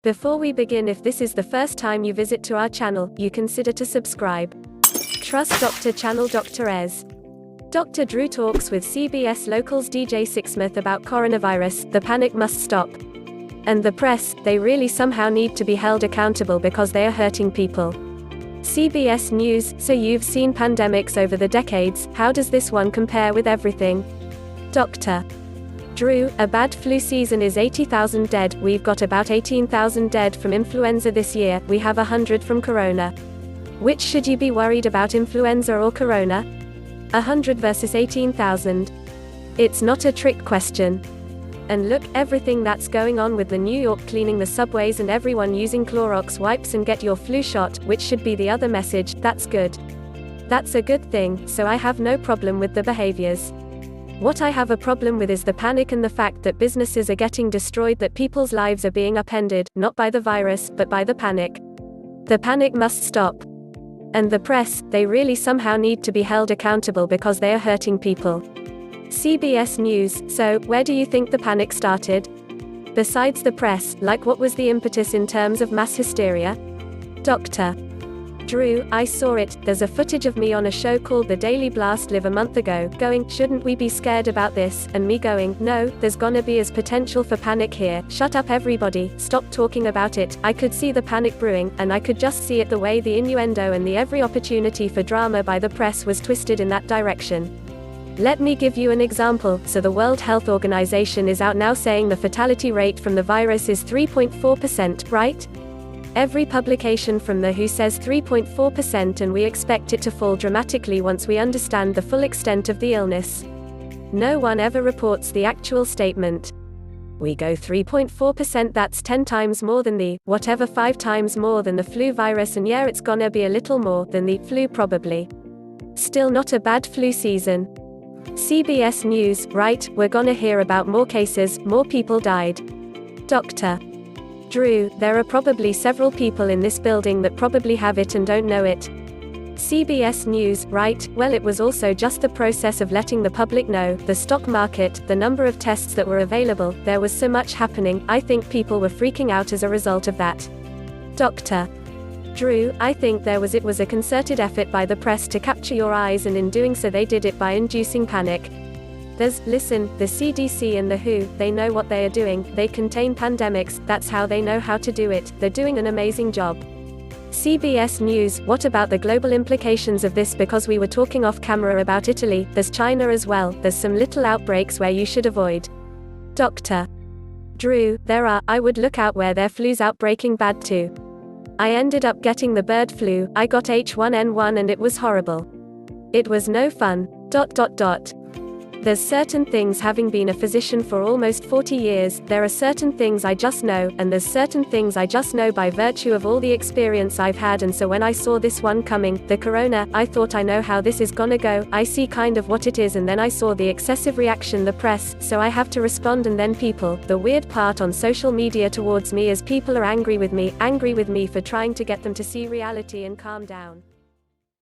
Before we begin, if this is the first time you visit to our channel, you consider to subscribe. Trust Dr. Channel. Dr. Ez. Dr. Drew talks with CBS Locals DJ Sixsmith about coronavirus, the panic must stop. And the press, they really somehow need to be held accountable because they are hurting people. CBS News, so you've seen pandemics over the decades, how does this one compare with everything? Dr. Drew, a bad flu season is 80,000 dead, we've got about 18,000 dead from influenza this year, we have 100 from corona. Which should you be worried about, influenza or corona? 100 versus 18,000. It's not a trick question. And look, everything that's going on with the New York cleaning the subways and everyone using Clorox wipes and get your flu shot, which should be the other message, that's good. That's a good thing, so I have no problem with the behaviors. What I have a problem with is the panic and the fact that businesses are getting destroyed, that people's lives are being upended, not by the virus, but by the panic. The panic must stop. And the press, they really somehow need to be held accountable because they are hurting people. CBS News, so, where do you think the panic started? Besides the press, like what was the impetus in terms of mass hysteria? Dr. Drew, I saw it, there's a footage of me on a show called The Daily Blast Live a month ago, going, shouldn't we be scared about this, and me going, no, there's gonna be as potential for panic here, shut up everybody, stop talking about it. I could see the panic brewing, and I could just see it, the way the innuendo and the every opportunity for drama by the press was twisted in that direction. Let me give you an example. So the World Health Organization is out now saying the fatality rate from the virus is 3.4%, right? Every publication from the WHO says 3.4%, and we expect it to fall dramatically once we understand the full extent of the illness. No one ever reports the actual statement. We go 3.4%, that's 10 times more than the, whatever, 5 times more than the flu virus, and yeah, it's gonna be a little more than the flu probably. Still not a bad flu season. CBS News, right, we're gonna hear about more cases, more people died. Dr. Drew, there are probably several people in this building that probably have it and don't know it. CBS News, right, well, it was also just the process of letting the public know, the stock market, the number of tests that were available, there was so much happening, I think people were freaking out as a result of that. Dr. Drew, I think it was a concerted effort by the press to capture your eyes, and in doing so they did it by inducing panic. Listen, the CDC and the WHO, they know what they are doing, they contain pandemics, that's how they know how to do it, they're doing an amazing job. CBS News, what about the global implications of this, because we were talking off camera about Italy, there's China as well, there's some little outbreaks where you should avoid. Dr. Drew, there are, I would look out where their flu's outbreaking bad too. I ended up getting the bird flu, I got H1N1 and it was horrible. It was no fun. There's certain things, having been a physician for almost 40 years, there are certain things I just know, and there's certain things I just know by virtue of all the experience I've had, and so when I saw this one coming, the corona, I thought I know how this is gonna go, I see kind of what it is, and then I saw the excessive reaction, the press, so I have to respond, and then people, the weird part on social media towards me is people are angry with me for trying to get them to see reality and calm down.